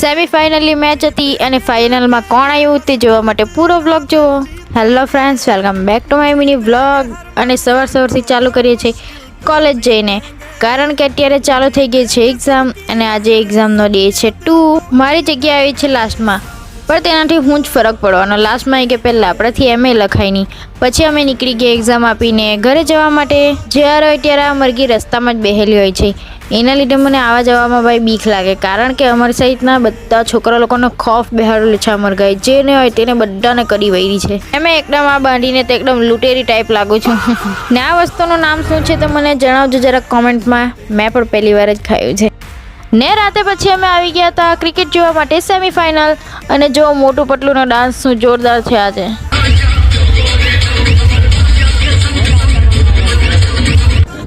સેમીફાઇનલની match હતી અને ફાઇનલમાં કોણ આવ્યું તે જોવા માટે પૂરો વ્લોગ જુઓ. Hello friends, welcome back to my mini vlog. અને સવારથી ચાલુ કરીએ છીએ કોલેજ જઈને, કારણ કે અત્યારે ચાલુ થઈ ગઈ છે એક્ઝામ અને આજે એક્ઝામનો ડે છે 2. મારી જગ્યા આવી છે લાસ્ટમાં, પણ તેનાથી હું જ ફરક પડવાનો. લાસ્ટમાં આવી કે પહેલાં આપણાથી એમ લખાય નહીં. પછી અમે નીકળી ગયા એક્ઝામ આપીને ઘરે જવા માટે. જ્યારે હોય ત્યારે આ મરઘી રસ્તામાં જ બેહેલી હોય છે, એના લીધે મને આવવા જવામાં ભાઈ બીક લાગે, કારણ કે અમારી સહિતના બધા છોકરા લોકોનો ખોફ બેહાડેલો છે. મરઘાઈ જેને હોય તેને બધાને કરી વૈરી છે. એમ એકદમ આ બાંધીને તો એકદમ લૂંટેરી ટાઈપ લાગુ છું. ને આ વસ્તુનું નામ શું છે તો મને જણાવજો જરાક કોમેન્ટમાં. મેં પણ પહેલી વાર જ ખાયું છે. ને રાતે પછી અમે આવી ગયા હતા ક્રિકેટ જોવા માટે સેમીફાઇનલ. અને જો મોટું પતલુંનો ડાન્સ શું જોરદાર છે આજે.